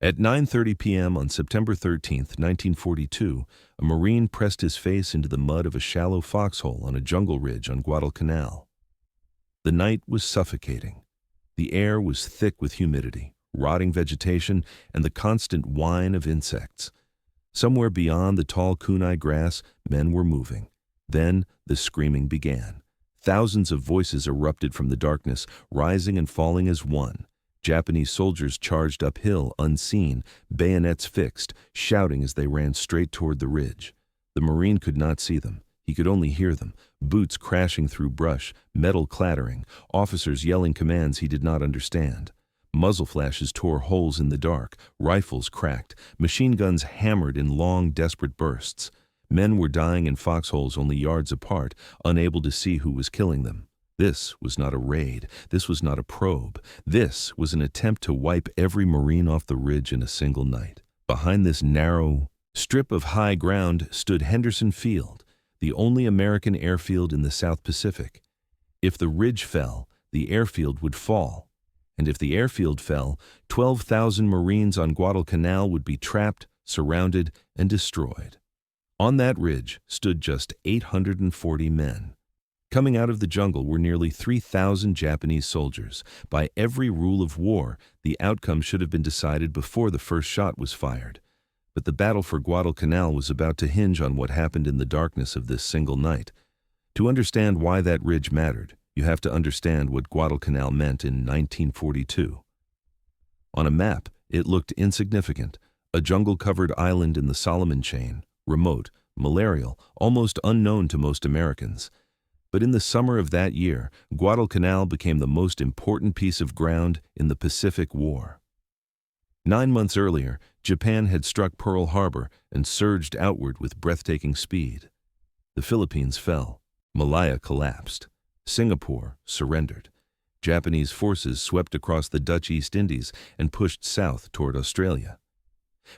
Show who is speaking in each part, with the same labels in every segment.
Speaker 1: At 9:30 p.m. on September 13, 1942, a Marine pressed his face into the mud of a shallow foxhole on a jungle ridge on Guadalcanal. The night was suffocating. The air was thick with humidity, rotting vegetation, and the constant whine of insects. Somewhere beyond the tall kunai grass, men were moving. Then the screaming began. Thousands of voices erupted from the darkness, rising and falling as one. Japanese soldiers charged uphill, unseen, bayonets fixed, shouting as they ran straight toward the ridge. The Marine could not see them. He could only hear them, boots crashing through brush, metal clattering, officers yelling commands he did not understand. Muzzle flashes tore holes in the dark, rifles cracked, machine guns hammered in long, desperate bursts. Men were dying in foxholes only yards apart, unable to see who was killing them. This was not a raid. This was not a probe. This was an attempt to wipe every Marine off the ridge in a single night. Behind this narrow strip of high ground stood Henderson Field, the only American airfield in the South Pacific. If the ridge fell, the airfield would fall. And if the airfield fell, 12,000 Marines on Guadalcanal would be trapped, surrounded, and destroyed. On that ridge stood just 840 men. Coming out of the jungle were nearly 3,000 Japanese soldiers. By every rule of war, the outcome should have been decided before the first shot was fired. But the battle for Guadalcanal was about to hinge on what happened in the darkness of this single night. To understand why that ridge mattered, you have to understand what Guadalcanal meant in 1942. On a map, it looked insignificant, a jungle-covered island in the Solomon Chain, remote, malarial, almost unknown to most Americans. But in the summer of that year, Guadalcanal became the most important piece of ground in the Pacific War. 9 months earlier, Japan had struck Pearl Harbor and surged outward with breathtaking speed. The Philippines fell. Malaya collapsed. Singapore surrendered. Japanese forces swept across the Dutch East Indies and pushed south toward Australia.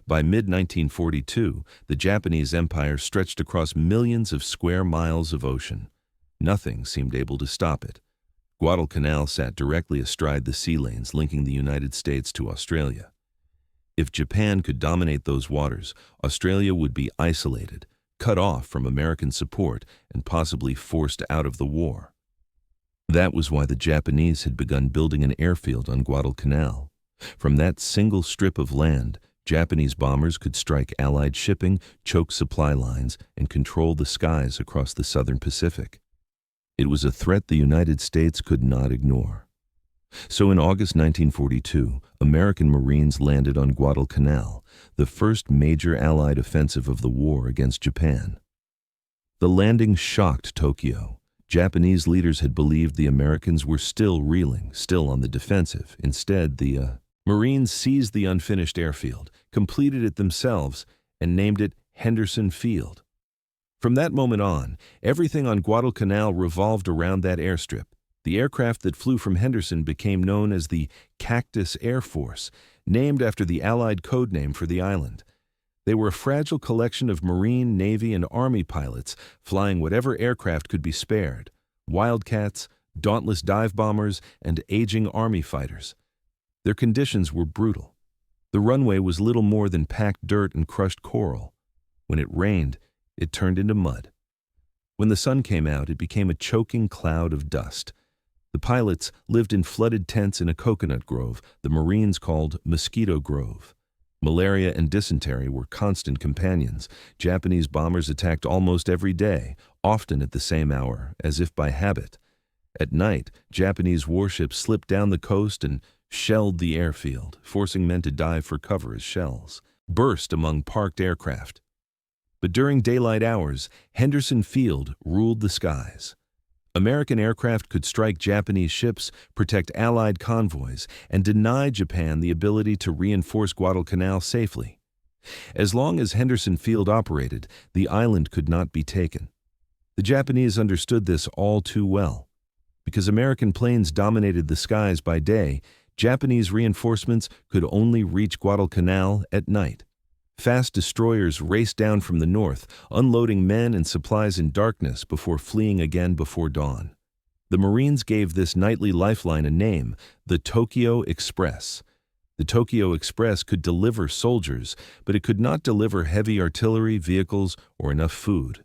Speaker 1: By mid-1942, the Japanese Empire stretched across millions of square miles of ocean. Nothing seemed able to stop it. Guadalcanal sat directly astride the sea lanes linking the United States to Australia. If Japan could dominate those waters, Australia would be isolated, cut off from American support, and possibly forced out of the war. That was why the Japanese had begun building an airfield on Guadalcanal. From that single strip of land, Japanese bombers could strike Allied shipping, choke supply lines, and control the skies across the southern Pacific. It was a threat the United States could not ignore. So in August 1942, American Marines landed on Guadalcanal, the first major Allied offensive of the war against Japan. The landing shocked Tokyo. Japanese leaders had believed the Americans were still reeling, still on the defensive. Instead, the Marines seized the unfinished airfield, completed it themselves, and named it Henderson Field. From that moment on, everything on Guadalcanal revolved around that airstrip. The aircraft that flew from Henderson became known as the Cactus Air Force, named after the Allied code name for the island. They were a fragile collection of Marine, Navy, and Army pilots flying whatever aircraft could be spared: Wildcats, dauntless dive bombers, and aging Army fighters. Their conditions were brutal. The runway was little more than packed dirt and crushed coral. When it rained, it turned into mud. When the sun came out, it became a choking cloud of dust. The pilots lived in flooded tents in a coconut grove the Marines called Mosquito Grove. Malaria and dysentery were constant companions. Japanese bombers attacked almost every day, often at the same hour, as if by habit. At night, Japanese warships slipped down the coast and shelled the airfield, forcing men to dive for cover as shells burst among parked aircraft. But during daylight hours, Henderson Field ruled the skies. American aircraft could strike Japanese ships, protect Allied convoys, and deny Japan the ability to reinforce Guadalcanal safely. As long as Henderson Field operated, the island could not be taken. The Japanese understood this all too well. Because American planes dominated the skies by day, Japanese reinforcements could only reach Guadalcanal at night. Fast destroyers raced down from the north, unloading men and supplies in darkness before fleeing again before dawn. The Marines gave this nightly lifeline a name: the Tokyo Express. The Tokyo Express could deliver soldiers, but it could not deliver heavy artillery, vehicles, or enough food.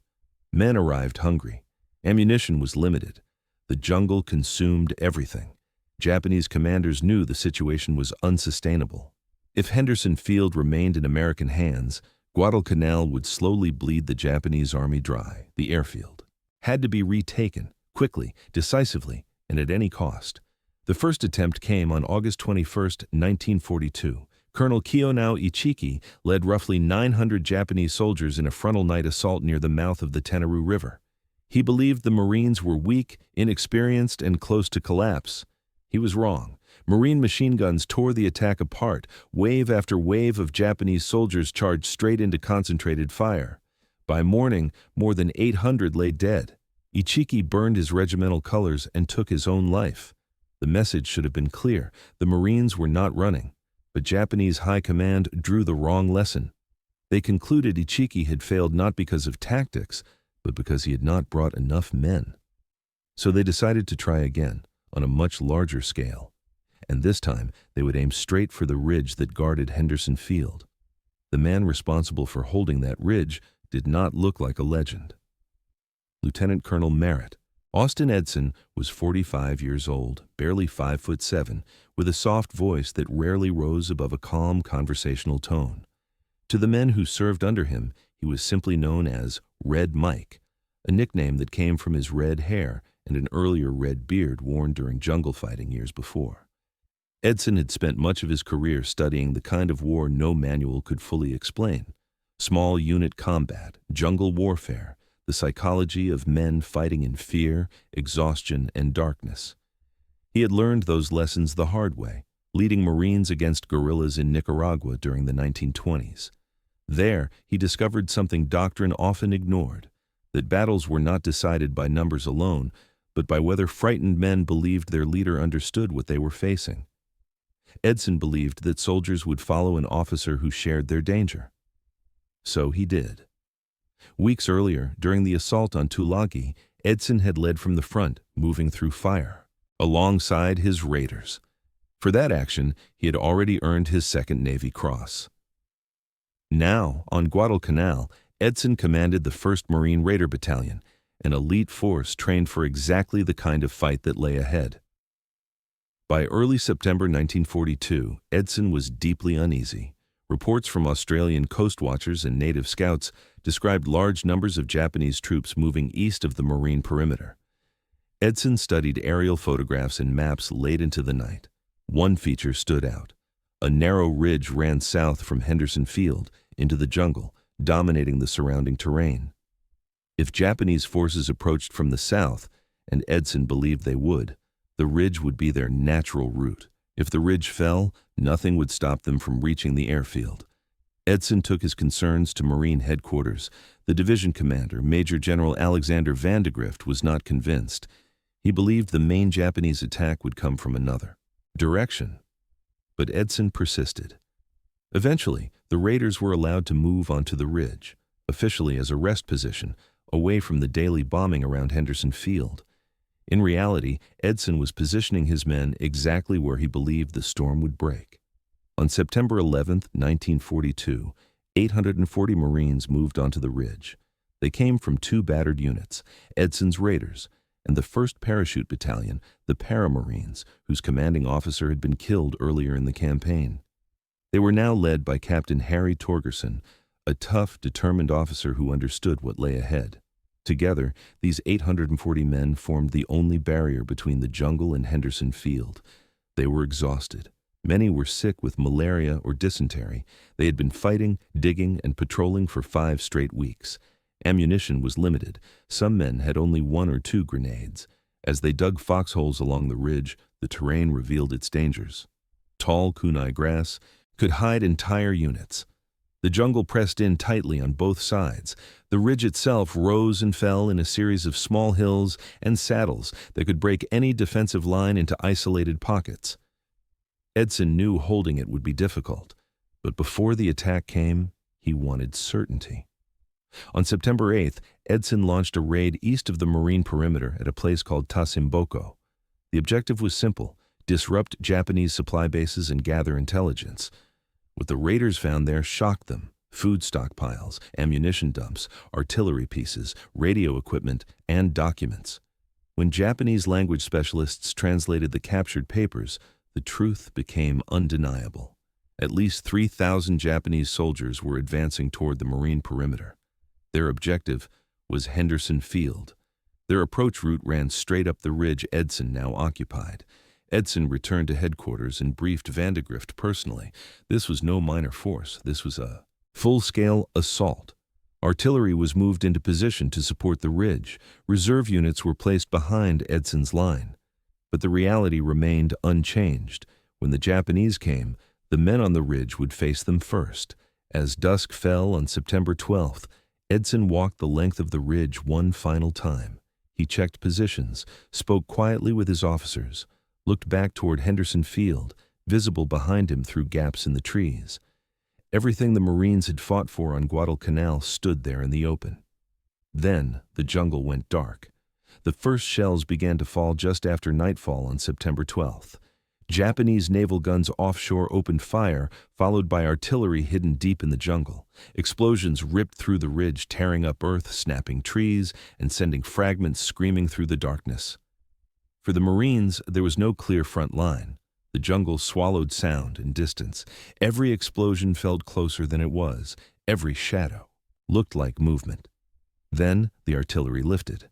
Speaker 1: Men arrived hungry. Ammunition was limited. The jungle consumed everything. Japanese commanders knew the situation was unsustainable. If Henderson Field remained in American hands, Guadalcanal would slowly bleed the Japanese army dry. The airfield had to be retaken, quickly, decisively, and at any cost. The first attempt came on August 21, 1942. Colonel Kiyonao Ichiki led roughly 900 Japanese soldiers in a frontal night assault near the mouth of the Tenaru River. He believed the Marines were weak, inexperienced, and close to collapse. He was wrong. Marine machine guns tore the attack apart. Wave after wave of Japanese soldiers charged straight into concentrated fire. By morning, more than 800 lay dead. Ichiki burned his regimental colors and took his own life. The message should have been clear. The Marines were not running. But Japanese high command drew the wrong lesson. They concluded Ichiki had failed not because of tactics, but because he had not brought enough men. So they decided to try again, on a much larger scale. And this time, they would aim straight for the ridge that guarded Henderson Field. The man responsible for holding that ridge did not look like a legend. Lieutenant Colonel Merritt. Austin Edson was 45 years old, barely 5'7", with a soft voice that rarely rose above a calm conversational tone. To the men who served under him, he was simply known as Red Mike, a nickname that came from his red hair and an earlier red beard worn during jungle fighting years before. Edson had spent much of his career studying the kind of war no manual could fully explain: small unit combat, jungle warfare, the psychology of men fighting in fear, exhaustion, and darkness. He had learned those lessons the hard way, leading Marines against guerrillas in Nicaragua during the 1920s. There, he discovered something doctrine often ignored, that battles were not decided by numbers alone, but by whether frightened men believed their leader understood what they were facing. Edson believed that soldiers would follow an officer who shared their danger. So he did. Weeks earlier, during the assault on Tulagi, Edson had led from the front, moving through fire, alongside his Raiders. For that action, he had already earned his Second Navy Cross. Now, on Guadalcanal, Edson commanded the 1st Marine Raider Battalion, an elite force trained for exactly the kind of fight that lay ahead. By early September 1942, Edson was deeply uneasy. Reports from Australian coast watchers and native scouts described large numbers of Japanese troops moving east of the marine perimeter. Edson studied aerial photographs and maps late into the night. One feature stood out. A narrow ridge ran south from Henderson Field into the jungle, dominating the surrounding terrain. If Japanese forces approached from the south, and Edson believed they would, the ridge would be their natural route. If the ridge fell, nothing would stop them from reaching the airfield. Edson took his concerns to Marine headquarters. The division commander, Major General Alexander Vandegrift, was not convinced. He believed the main Japanese attack would come from another direction. But Edson persisted. Eventually, the Raiders were allowed to move onto the ridge, officially as a rest position, away from the daily bombing around Henderson Field. In reality, Edson was positioning his men exactly where he believed the storm would break. On September 11, 1942, 840 Marines moved onto the ridge. They came from 2 battered units, Edson's Raiders, and the 1st Parachute Battalion, the Paramarines, whose commanding officer had been killed earlier in the campaign. They were now led by Captain Harry Torgerson, a tough, determined officer who understood what lay ahead. Together, these 840 men formed the only barrier between the jungle and Henderson Field. They were exhausted. Many were sick with malaria or dysentery. They had been fighting, digging, and patrolling for 5 straight weeks. Ammunition was limited. Some men had only 1 or 2 grenades. As they dug foxholes along the ridge, the terrain revealed its dangers. Tall kunai grass could hide entire units. The jungle pressed in tightly on both sides. The ridge itself rose and fell in a series of small hills and saddles that could break any defensive line into isolated pockets. Edson knew holding it would be difficult, but before the attack came, he wanted certainty. On September 8th, Edson launched a raid east of the marine perimeter at a place called Tasimboko. The objective was simple: disrupt Japanese supply bases and gather intelligence. What the raiders found there shocked them: food stockpiles, ammunition dumps, artillery pieces, radio equipment, and documents. When Japanese language specialists translated the captured papers, the truth became undeniable. At least 3,000 Japanese soldiers were advancing toward the Marine perimeter. Their objective was Henderson Field. Their approach route ran straight up the ridge Edson now occupied. Edson returned to headquarters and briefed Vandegrift personally. This was no minor force. This was a full-scale assault. Artillery was moved into position to support the ridge. Reserve units were placed behind Edson's line. But the reality remained unchanged. When the Japanese came, the men on the ridge would face them first. As dusk fell on September 12th, Edson walked the length of the ridge one final time. He checked positions, spoke quietly with his officers, looked back toward Henderson Field, visible behind him through gaps in the trees. Everything the Marines had fought for on Guadalcanal stood there in the open. Then the jungle went dark. The first shells began to fall just after nightfall on September 12th. Japanese naval guns offshore opened fire, followed by artillery hidden deep in the jungle. Explosions ripped through the ridge, tearing up earth, snapping trees, and sending fragments screaming through the darkness. For the Marines, there was no clear front line. The jungle swallowed sound and distance. Every explosion felt closer than it was. Every shadow looked like movement. Then the artillery lifted.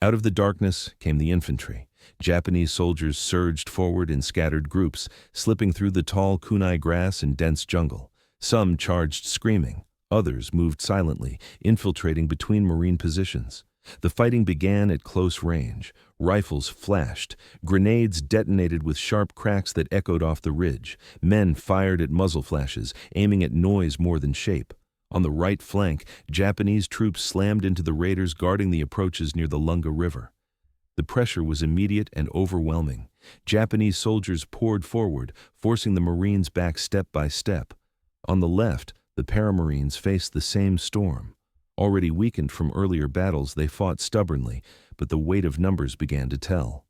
Speaker 1: Out of the darkness came the infantry. Japanese soldiers surged forward in scattered groups, slipping through the tall kunai grass and dense jungle. Some charged screaming. Others moved silently, infiltrating between Marine positions. The fighting began at close range. Rifles flashed. Grenades detonated with sharp cracks that echoed off the ridge. Men fired at muzzle flashes, aiming at noise more than shape. On the right flank, Japanese troops slammed into the raiders guarding the approaches near the Lunga River. The pressure was immediate and overwhelming. Japanese soldiers poured forward, forcing the Marines back step by step. On the left, the Paramarines faced the same storm. Already weakened from earlier battles, they fought stubbornly, but the weight of numbers began to tell.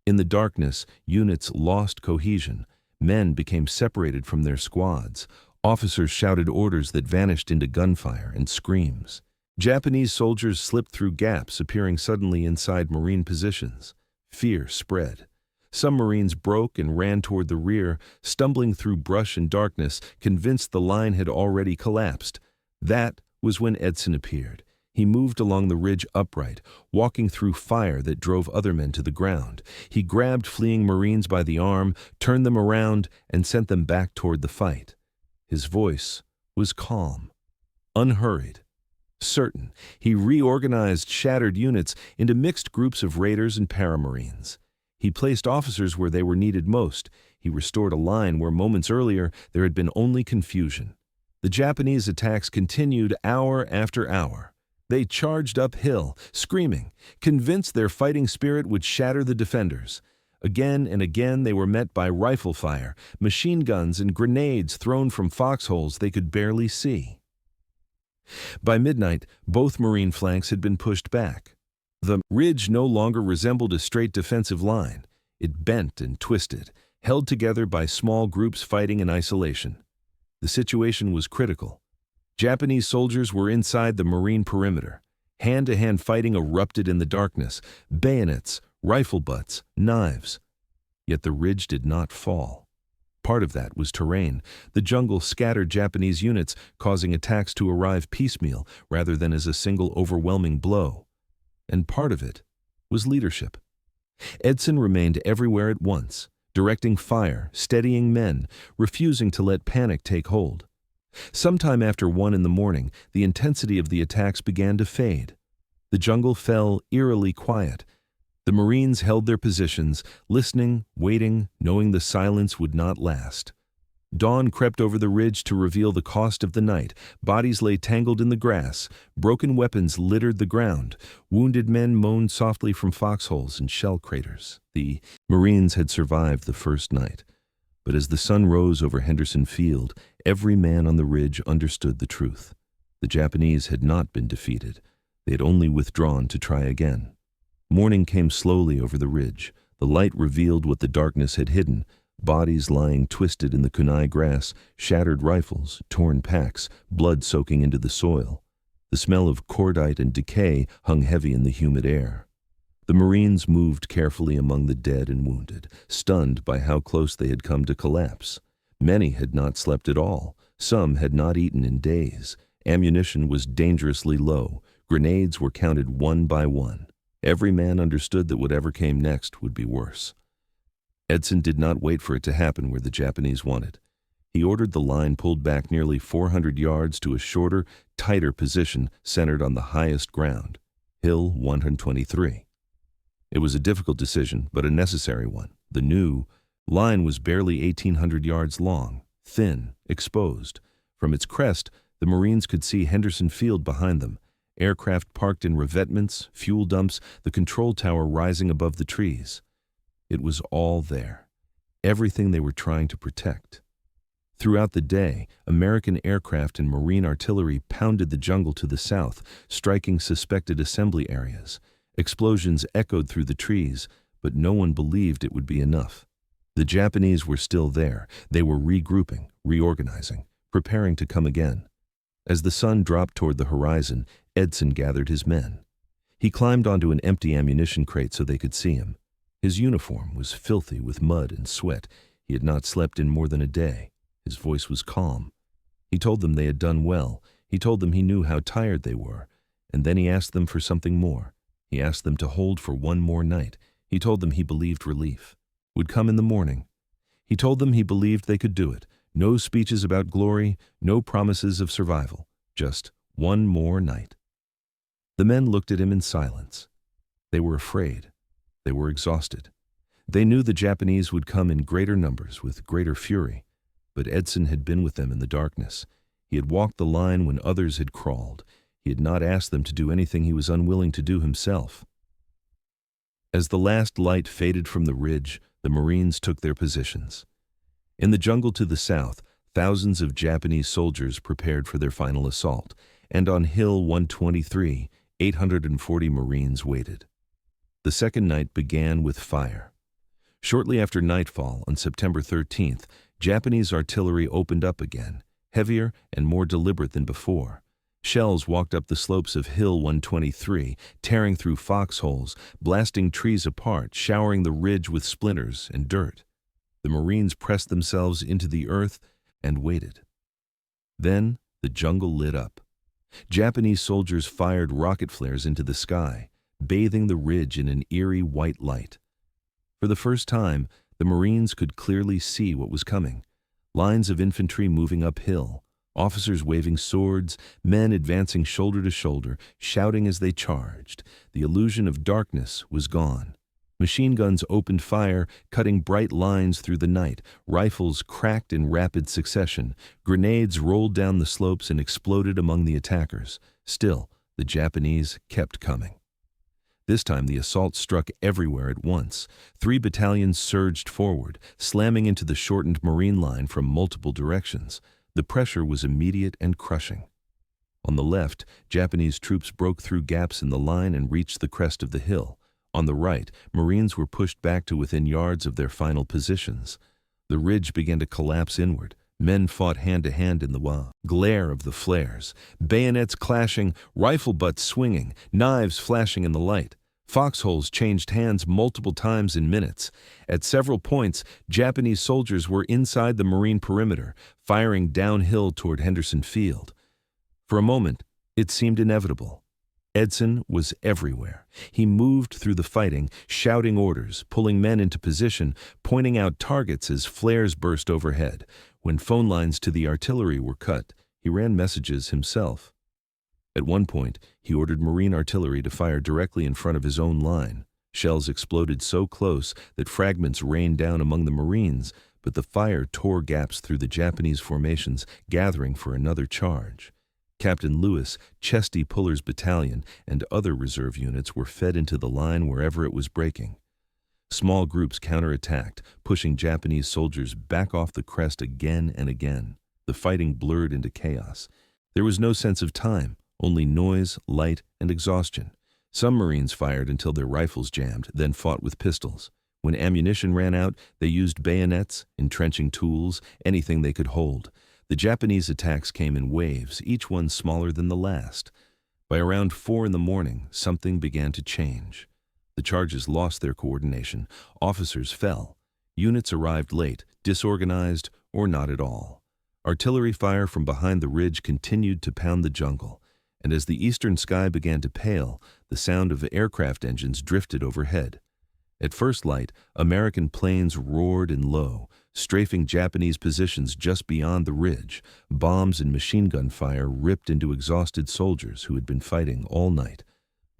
Speaker 1: In the darkness, units lost cohesion. Men became separated from their squads. Officers shouted orders that vanished into gunfire and screams. Japanese soldiers slipped through gaps, appearing suddenly inside Marine positions. Fear spread. Some Marines broke and ran toward the rear, stumbling through brush and darkness, convinced the line had already collapsed. That was when Edson appeared. He moved along the ridge upright, walking through fire that drove other men to the ground. He grabbed fleeing Marines by the arm, turned them around, and sent them back toward the fight. His voice was calm, unhurried, certain. He reorganized shattered units into mixed groups of raiders and paramarines. He placed officers where they were needed most. He restored a line where moments earlier there had been only confusion. The Japanese attacks continued hour after hour. They charged uphill, screaming, convinced their fighting spirit would shatter the defenders. Again and again they were met by rifle fire, machine guns, and grenades thrown from foxholes they could barely see. By midnight, both Marine flanks had been pushed back. The ridge no longer resembled a straight defensive line. It bent and twisted, held together by small groups fighting in isolation. The situation was critical. Japanese soldiers were inside the Marine perimeter. Hand-to-hand fighting erupted in the darkness. Bayonets, rifle butts, knives. Yet the ridge did not fall. Part of that was terrain. The jungle scattered Japanese units, causing attacks to arrive piecemeal rather than as a single overwhelming blow. And part of it was leadership. Edson remained everywhere at once, directing fire, steadying men, refusing to let panic take hold. Sometime after 1 a.m, the intensity of the attacks began to fade. The jungle fell eerily quiet. The Marines held their positions, listening, waiting, knowing the silence would not last. Dawn crept over the ridge to reveal the cost of the night. Bodies lay tangled in the grass. Broken weapons littered the ground. Wounded men moaned softly from foxholes and shell craters. The Marines had survived the first night. But as the sun rose over Henderson Field, every man on the ridge understood the truth. The Japanese had not been defeated. They had only withdrawn to try again. Morning came slowly over the ridge. The light revealed what the darkness had hidden: bodies lying twisted in the kunai grass, shattered rifles, torn packs, blood soaking into the soil. The smell of cordite and decay hung heavy in the humid air. The Marines moved carefully among the dead and wounded, stunned by how close they had come to collapse. Many had not slept at all. Some had not eaten in days. Ammunition was dangerously low. Grenades were counted one by one. Every man understood that whatever came next would be worse. Edson did not wait for it to happen where the Japanese wanted. He ordered the line pulled back nearly 400 yards to a shorter, tighter position centered on the highest ground, Hill 123. It was a difficult decision, but a necessary one. The new line was barely 1,800 yards long, thin, exposed. From its crest, the Marines could see Henderson Field behind them, aircraft parked in revetments, fuel dumps, the control tower rising above the trees. It was all there, everything they were trying to protect. Throughout the day, American aircraft and Marine artillery pounded the jungle to the south, striking suspected assembly areas. Explosions echoed through the trees, but no one believed it would be enough. The Japanese were still there. They were regrouping, reorganizing, preparing to come again. As the sun dropped toward the horizon, Edson gathered his men. He climbed onto an empty ammunition crate so they could see him. His uniform was filthy with mud and sweat. He had not slept in more than a day. His voice was calm. He told them they had done well. He told them he knew how tired they were. And then he asked them for something more. He asked them to hold for one more night. He told them he believed relief would come in the morning. He told them he believed they could do it. No speeches about glory, no promises of survival. Just one more night. The men looked at him in silence. They were afraid. They were exhausted. They knew the Japanese would come in greater numbers with greater fury. But Edson had been with them in the darkness. He had walked the line when others had crawled. He had not asked them to do anything he was unwilling to do himself. As the last light faded from the ridge, the Marines took their positions. In the jungle to the south, thousands of Japanese soldiers prepared for their final assault, and on Hill 123, 840 Marines waited. The second night began with fire. Shortly after nightfall on September 13th, Japanese artillery opened up again, heavier and more deliberate than before. Shells walked up the slopes of Hill 123, tearing through foxholes, blasting trees apart, showering the ridge with splinters and dirt. The Marines pressed themselves into the earth and waited. Then the jungle lit up. Japanese soldiers fired rocket flares into the sky, bathing the ridge in an eerie white light. For the first time, the Marines could clearly see what was coming. Lines of infantry moving uphill, officers waving swords, men advancing shoulder to shoulder, shouting as they charged. The illusion of darkness was gone. Machine guns opened fire, cutting bright lines through the night. Rifles cracked in rapid succession. Grenades rolled down the slopes and exploded among the attackers. Still, the Japanese kept coming. This time the assault struck everywhere at once. 3 battalions surged forward, slamming into the shortened Marine line from multiple directions. The pressure was immediate and crushing. On the left, Japanese troops broke through gaps in the line and reached the crest of the hill. On the right, Marines were pushed back to within yards of their final positions. The ridge began to collapse inward. Men fought hand-to-hand in the glare of the flares, bayonets clashing, rifle butts swinging, knives flashing in the light. Foxholes changed hands multiple times in minutes. At several points, Japanese soldiers were inside the Marine perimeter, firing downhill toward Henderson Field. For a moment, it seemed inevitable. Edson was everywhere. He moved through the fighting, shouting orders, pulling men into position, pointing out targets as flares burst overhead. When phone lines to the artillery were cut, he ran messages himself. At one point, he ordered Marine artillery to fire directly in front of his own line. Shells exploded so close that fragments rained down among the Marines, but the fire tore gaps through the Japanese formations, gathering for another charge. Captain Lewis, Chesty Puller's battalion, and other reserve units were fed into the line wherever it was breaking. Small groups counterattacked, pushing Japanese soldiers back off the crest again and again. The fighting blurred into chaos. There was no sense of time, only noise, light, and exhaustion. Some Marines fired until their rifles jammed, then fought with pistols. When ammunition ran out, they used bayonets, entrenching tools, anything they could hold. The Japanese attacks came in waves, each one smaller than the last. By around 4 in the morning, something began to change. The charges lost their coordination. Officers fell. Units arrived late, disorganized, or not at all. Artillery fire from behind the ridge continued to pound the jungle, and as the eastern sky began to pale, the sound of aircraft engines drifted overhead. At first light, American planes roared in low, strafing Japanese positions just beyond the ridge. Bombs and machine gun fire ripped into exhausted soldiers who had been fighting all night.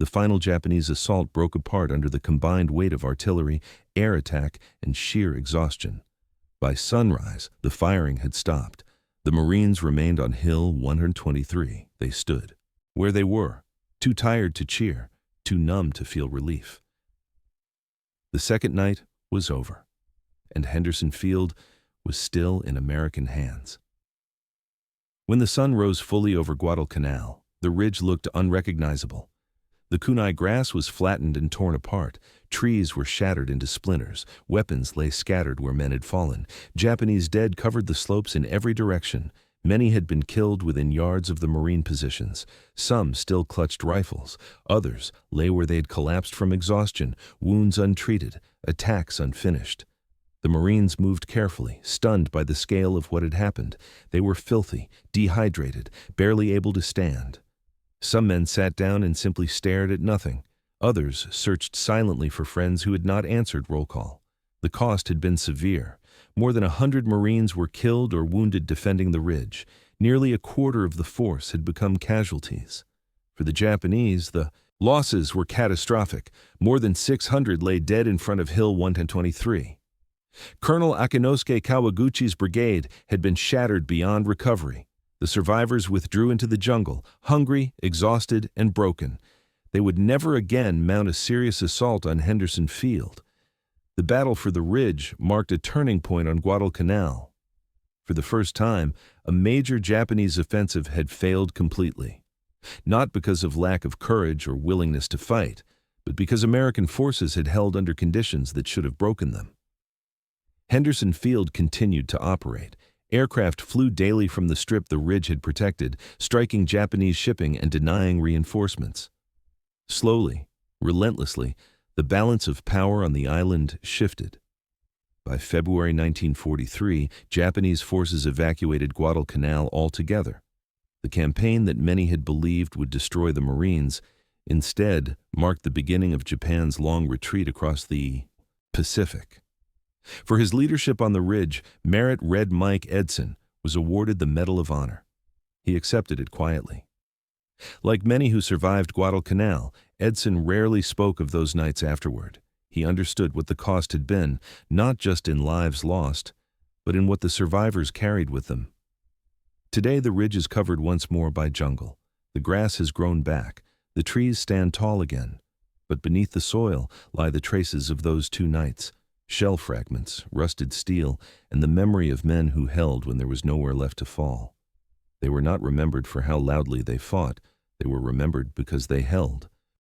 Speaker 1: The final Japanese assault broke apart under the combined weight of artillery, air attack, and sheer exhaustion. By sunrise, the firing had stopped. The Marines remained on Hill 123. They stood where they were, too tired to cheer, too numb to feel relief. The second night was over, and Henderson Field was still in American hands. When the sun rose fully over Guadalcanal, the ridge looked unrecognizable. The kunai grass was flattened and torn apart. Trees were shattered into splinters. Weapons lay scattered where men had fallen. Japanese dead covered the slopes in every direction. Many had been killed within yards of the Marine positions. Some still clutched rifles. Others lay where they had collapsed from exhaustion, wounds untreated, attacks unfinished. The Marines moved carefully, stunned by the scale of what had happened. They were filthy, dehydrated, barely able to stand. Some men sat down and simply stared at nothing. Others searched silently for friends who had not answered roll call. The cost had been severe. More than 100 Marines were killed or wounded defending the ridge. Nearly a quarter of the force had become casualties. For the Japanese, the losses were catastrophic. More than 600 lay dead in front of Hill 123. Colonel Akinosuke Kawaguchi's brigade had been shattered beyond recovery. The survivors withdrew into the jungle, hungry, exhausted, and broken. They would never again mount a serious assault on Henderson Field. The battle for the ridge marked a turning point on Guadalcanal. For the first time, a major Japanese offensive had failed completely. Not because of lack of courage or willingness to fight, but because American forces had held under conditions that should have broken them. Henderson Field continued to operate. Aircraft flew daily from the strip the ridge had protected, striking Japanese shipping and denying reinforcements. Slowly, relentlessly, the balance of power on the island shifted. By February 1943, Japanese forces evacuated Guadalcanal altogether. The campaign that many had believed would destroy the Marines instead marked the beginning of Japan's long retreat across the Pacific. For his leadership on the ridge, Merritt Red Mike Edson was awarded the Medal of Honor. He accepted it quietly. Like many who survived Guadalcanal, Edson rarely spoke of those nights afterward. He understood what the cost had been, not just in lives lost, but in what the survivors carried with them. Today the ridge is covered once more by jungle. The grass has grown back. The trees stand tall again. But beneath the soil lie the traces of those 2 nights. Shell fragments, rusted steel, and the memory of men who held when there was nowhere left to fall. They were not remembered for how loudly they fought. They were remembered because they held.